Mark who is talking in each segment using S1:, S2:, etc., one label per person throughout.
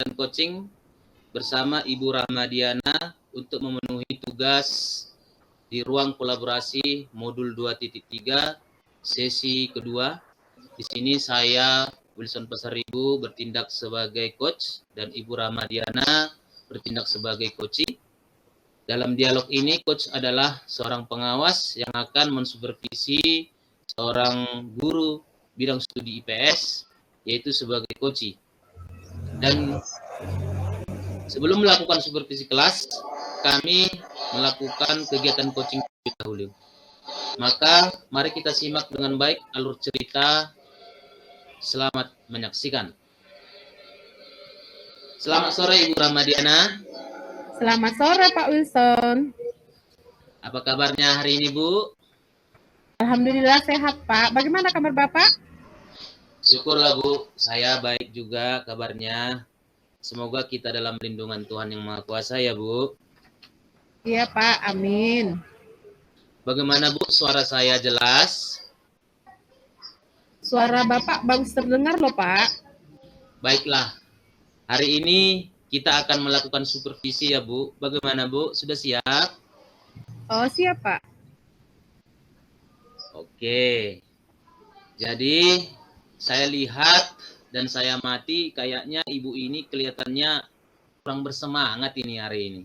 S1: kegiatan coaching bersama Ibu Ramadiana untuk memenuhi tugas di ruang kolaborasi modul 2.3 sesi kedua. Di sini saya Wilson Pasaribu bertindak sebagai coach dan Ibu Ramadiana bertindak sebagai coaching. Dalam dialog ini, coach adalah seorang pengawas yang akan mensupervisi seorang guru bidang studi IPS, yaitu sebagai coaching. Dan sebelum melakukan supervisi kelas, kami melakukan kegiatan coaching terlebih dahulu. Maka, mari kita simak dengan baik alur cerita. Selamat menyaksikan. Selamat sore, Ibu Ramadiana.
S2: Selamat sore, Pak Wilson.
S1: Apa kabarnya hari ini, Bu?
S2: Alhamdulillah sehat, Pak. Bagaimana kabar Bapak?
S1: Syukurlah, Bu. Saya baik juga kabarnya. Semoga kita dalam lindungan Tuhan Yang Maha Kuasa ya, Bu.
S2: Iya, Pak. Amin.
S1: Bagaimana, Bu? Suara saya jelas?
S2: Suara Bapak bagus terdengar loh, Pak.
S1: Baiklah. Hari ini kita akan melakukan supervisi ya, Bu. Bagaimana, Bu? Sudah siap?
S2: Oh, siap, Pak.
S1: Oke. Jadi, saya lihat dan saya mati kayaknya Ibu ini kelihatannya kurang bersemangat ini hari ini.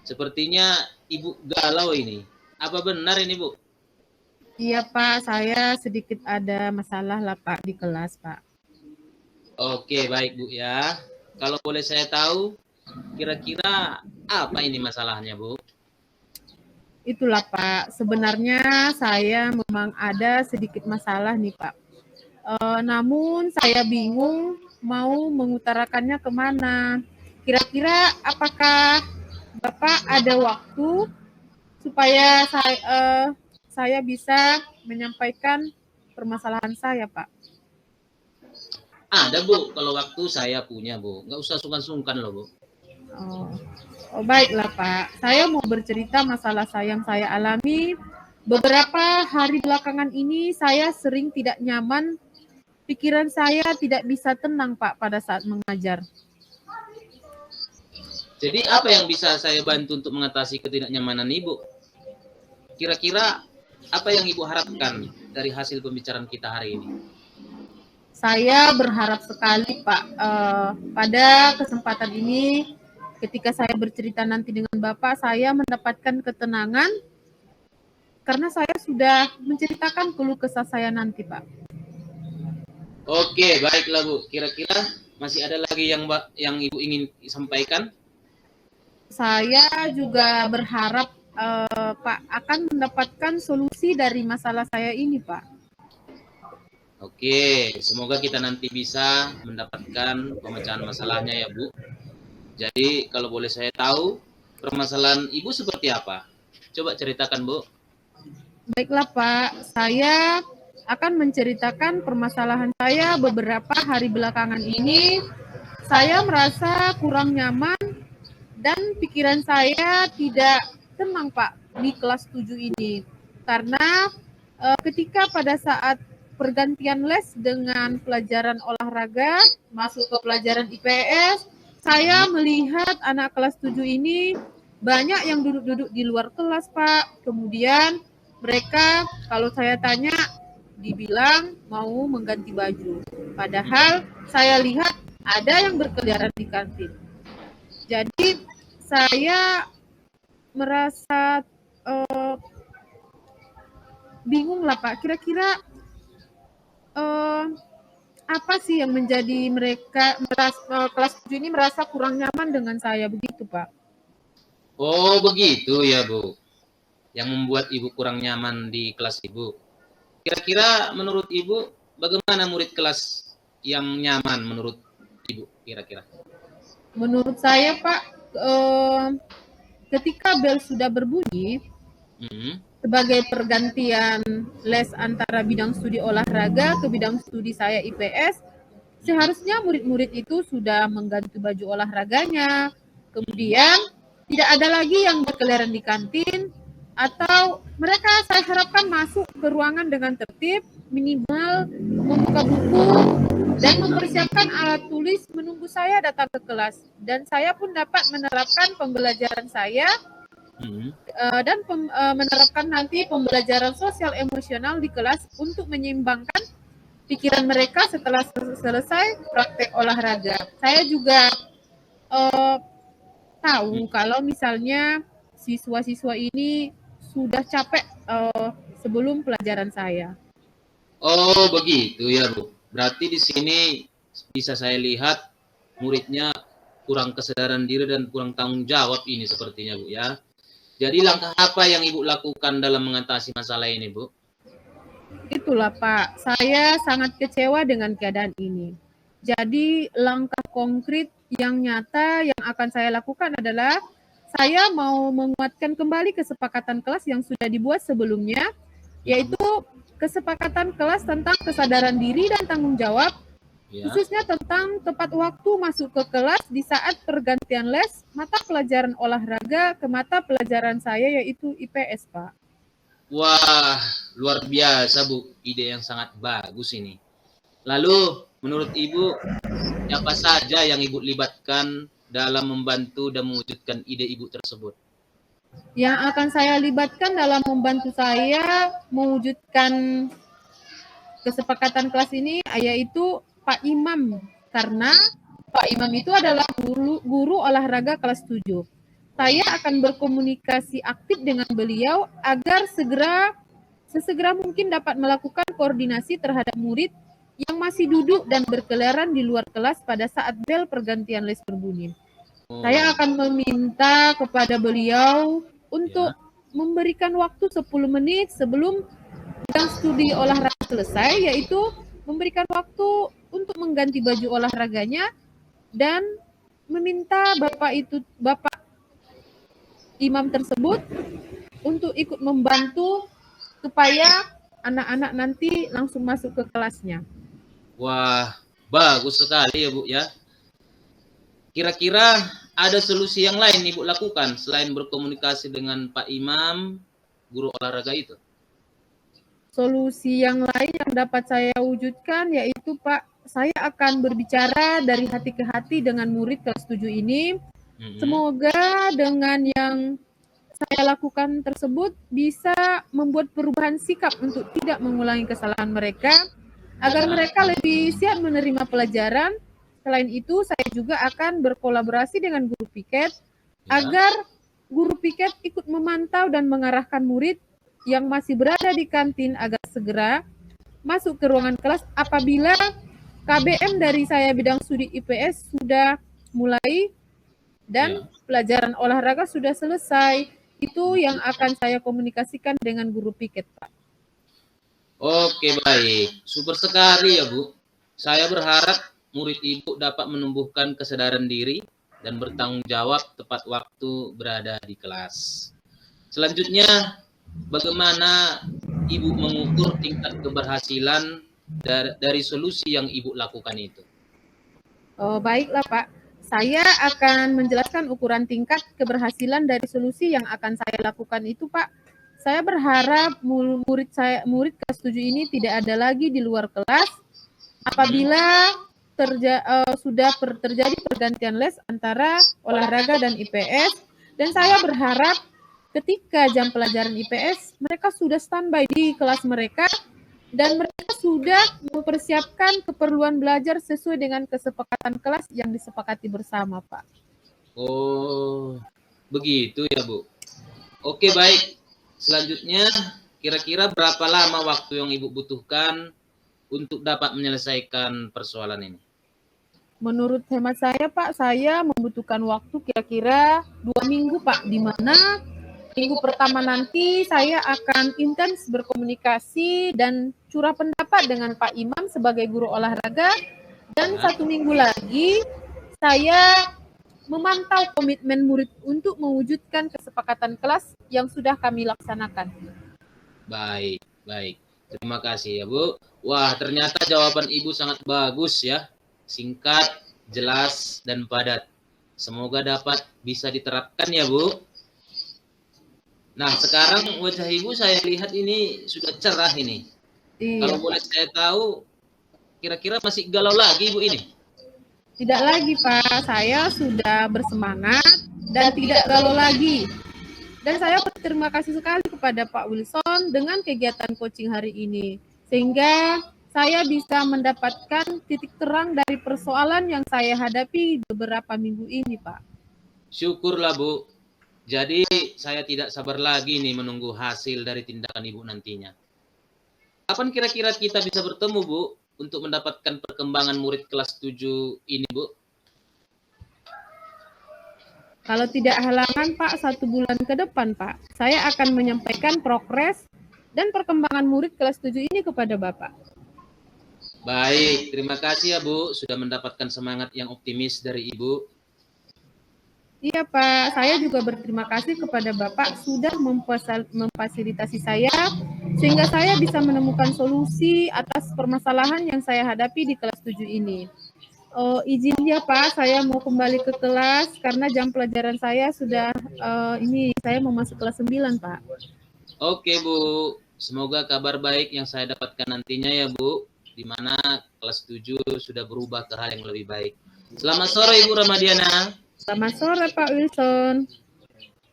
S1: Sepertinya Ibu galau ini. Apa benar ini, Bu?
S2: Iya, Pak. Saya sedikit ada masalah lah, Pak, di kelas, Pak.
S1: Oke, baik, Bu ya. Kalau boleh saya tahu, kira-kira apa ini masalahnya, Bu?
S2: Itulah, Pak. Sebenarnya saya memang ada sedikit masalah nih, Pak. Namun saya bingung mau mengutarakannya kemana. Kira-kira apakah Bapak ada waktu supaya saya bisa menyampaikan permasalahan saya, Pak?
S1: Ada, Bu. Kalau waktu saya punya, Bu. Nggak usah sungkan-sungkan loh, Bu.
S2: Oh, baiklah, Pak. Saya mau bercerita masalah yang saya alami. Beberapa hari belakangan ini saya sering tidak nyaman. Pikiran saya tidak bisa tenang, Pak, pada saat mengajar.
S1: Jadi apa yang bisa saya bantu untuk mengatasi ketidaknyamanan Ibu? Kira-kira apa yang Ibu harapkan dari hasil pembicaraan kita hari ini?
S2: Saya berharap sekali, Pak, pada kesempatan ini, ketika saya bercerita nanti dengan Bapak, saya mendapatkan ketenangan karena saya sudah menceritakan keluh kesah saya nanti, Pak.
S1: Oke, baiklah, Bu. Kira-kira masih ada lagi yang Ibu ingin sampaikan?
S2: Saya juga berharap, Pak, akan mendapatkan solusi dari masalah saya ini, Pak.
S1: Oke, semoga kita nanti bisa mendapatkan pemecahan masalahnya ya, Bu. Jadi, kalau boleh saya tahu, permasalahan Ibu seperti apa? Coba ceritakan, Bu.
S2: Baiklah, Pak. Saya akan menceritakan permasalahan saya beberapa hari belakangan ini. Saya merasa kurang nyaman dan pikiran saya tidak tenang, Pak, di kelas 7 ini. Karena ketika pada saat pergantian les dengan pelajaran olahraga, masuk ke pelajaran IPS, saya melihat anak kelas 7 ini banyak yang duduk-duduk di luar kelas, Pak. Kemudian mereka kalau saya tanya dibilang mau mengganti baju. Padahal saya lihat ada yang berkeliaran di kantin. Jadi saya merasa bingung lah, Pak. Kira-kira apa sih yang menjadi mereka kelas 7 ini merasa kurang nyaman dengan saya, begitu, Pak?
S1: Oh, begitu ya, Bu. Yang membuat Ibu kurang nyaman di kelas Ibu. Kira-kira menurut Ibu, bagaimana murid kelas yang nyaman menurut Ibu kira-kira?
S2: Menurut saya, Pak, ketika bel sudah berbunyi, sebagai pergantian les antara bidang studi olahraga ke bidang studi saya IPS, seharusnya murid-murid itu sudah mengganti baju olahraganya, kemudian tidak ada lagi yang berkeliaran di kantin, atau mereka saya harapkan masuk ke ruangan dengan tertib, minimal membuka buku, dan mempersiapkan alat tulis menunggu saya datang ke kelas. Dan saya pun dapat menerapkan pembelajaran saya dan menerapkan nanti pembelajaran sosial emosional di kelas untuk menyeimbangkan pikiran mereka setelah selesai praktek olahraga. Saya juga tahu kalau misalnya siswa-siswa ini sudah capek sebelum pelajaran saya.
S1: Oh, begitu ya, Bu. Berarti di sini bisa saya lihat muridnya kurang kesadaran diri dan kurang tanggung jawab ini sepertinya, Bu ya. Jadi langkah apa yang Ibu lakukan dalam mengatasi masalah ini, Bu?
S2: Itulah Pak, saya sangat kecewa dengan keadaan ini. Jadi langkah konkret yang nyata yang akan saya lakukan adalah saya mau menguatkan kembali kesepakatan kelas yang sudah dibuat sebelumnya, yaitu kesepakatan kelas tentang kesadaran diri dan tanggung jawab, khususnya tentang tepat waktu masuk ke kelas di saat pergantian les mata pelajaran olahraga ke mata pelajaran saya yaitu IPS, Pak.
S1: Wah, luar biasa, Bu. Ide yang sangat bagus ini. Lalu, menurut Ibu, siapa saja yang Ibu libatkan dalam membantu dan mewujudkan ide Ibu tersebut?
S2: Yang akan saya libatkan dalam membantu saya mewujudkan kesepakatan kelas ini yaitu Pak Imam, karena Pak Imam itu adalah guru olahraga kelas 7. Saya akan berkomunikasi aktif dengan beliau agar sesegera mungkin dapat melakukan koordinasi terhadap murid yang masih duduk dan berkeliaran di luar kelas pada saat bel pergantian les berbunyi. Saya akan meminta kepada beliau untuk memberikan waktu 10 menit sebelum bidang studi olahraga selesai, yaitu memberikan waktu untuk mengganti baju olahraganya dan meminta Bapak Imam tersebut untuk ikut membantu supaya anak-anak nanti langsung masuk ke kelasnya.
S1: Wah, bagus sekali ya, Bu ya. Kira-kira ada solusi yang lain Ibu lakukan selain berkomunikasi dengan Pak Imam, guru olahraga itu?
S2: Solusi yang lain yang dapat saya wujudkan yaitu Pak, saya akan berbicara dari hati ke hati dengan murid kelas 7 ini. Semoga dengan yang saya lakukan tersebut bisa membuat perubahan sikap untuk tidak mengulangi kesalahan mereka, agar mereka lebih siap menerima pelajaran. Selain itu, saya juga akan berkolaborasi dengan guru piket agar guru piket ikut memantau dan mengarahkan murid yang masih berada di kantin agar segera masuk ke ruangan kelas apabila KBM dari saya bidang studi IPS sudah mulai dan pelajaran olahraga sudah selesai. Itu yang akan saya komunikasikan dengan guru piket, Pak.
S1: Oke, baik. Super sekali ya, Bu. Saya berharap murid Ibu dapat menumbuhkan kesadaran diri dan bertanggung jawab tepat waktu berada di kelas. Selanjutnya, bagaimana Ibu mengukur tingkat keberhasilan dari solusi yang Ibu lakukan itu?
S2: Oh, baiklah, Pak. Saya akan menjelaskan ukuran tingkat keberhasilan dari solusi yang akan saya lakukan itu, Pak. Saya berharap murid kelas 7 ini tidak ada lagi di luar kelas apabila sudah terjadi pergantian les antara olahraga dan IPS, dan saya berharap ketika jam pelajaran IPS mereka sudah standby di kelas mereka dan mereka sudah mempersiapkan keperluan belajar sesuai dengan kesepakatan kelas yang disepakati bersama, Pak.
S1: Oh, begitu ya, Bu. Oke, baik. Selanjutnya, kira-kira berapa lama waktu yang Ibu butuhkan untuk dapat menyelesaikan persoalan ini?
S2: Menurut hemat saya, Pak, saya membutuhkan waktu kira-kira 2 minggu, Pak, di mana minggu pertama nanti saya akan intens berkomunikasi dan curah pendapat dengan Pak Imam sebagai guru olahraga, dan 1 minggu lagi saya memantau komitmen murid untuk mewujudkan kesepakatan kelas yang sudah kami laksanakan.
S1: Baik, baik. Terima kasih ya, Bu. Wah, ternyata jawaban Ibu sangat bagus ya. Singkat, jelas, dan padat. Semoga dapat bisa diterapkan ya, Bu. Nah, sekarang wajah Ibu saya lihat ini sudah cerah ini. Kalau boleh saya tahu, kira-kira masih galau lagi Ibu ini?
S2: Tidak lagi, Pak. Saya sudah bersemangat dan tidak galau lagi. Dan saya berterima kasih sekali kepada Pak Wilson dengan kegiatan coaching hari ini. Sehingga saya bisa mendapatkan titik terang dari persoalan yang saya hadapi beberapa minggu ini, Pak.
S1: Syukurlah Bu. Jadi saya tidak sabar lagi nih menunggu hasil dari tindakan Ibu nantinya. Kapan kira-kira kita bisa bertemu Bu untuk mendapatkan perkembangan murid kelas 7 ini Bu?
S2: Kalau tidak halangan Pak, 1 bulan ke depan Pak, saya akan menyampaikan progres dan perkembangan murid kelas 7 ini kepada Bapak.
S1: Baik, terima kasih ya Bu, sudah mendapatkan semangat yang optimis dari Ibu.
S2: Iya Pak, saya juga berterima kasih kepada Bapak sudah memfasilitasi saya, sehingga saya bisa menemukan solusi atas permasalahan yang saya hadapi di kelas 7 ini. Izin ya Pak, saya mau kembali ke kelas karena jam pelajaran saya sudah saya mau masuk kelas 9 Pak.
S1: Oke Bu, semoga kabar baik yang saya dapatkan nantinya ya Bu, di mana kelas 7 sudah berubah ke hal yang lebih baik. Selamat sore Ibu Ramadiana.
S2: Selamat sore Pak Wilson.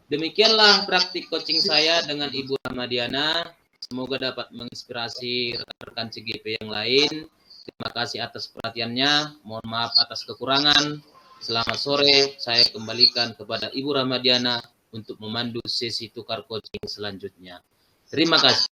S1: Demikianlah praktik coaching saya dengan Ibu Ramadiana. Semoga dapat menginspirasi rekan-rekan CGP yang lain. Terima kasih atas perhatiannya. Mohon maaf atas kekurangan. Selamat sore. Saya kembalikan kepada Ibu Ramadiana untuk memandu sesi tukar coaching selanjutnya. Terima kasih.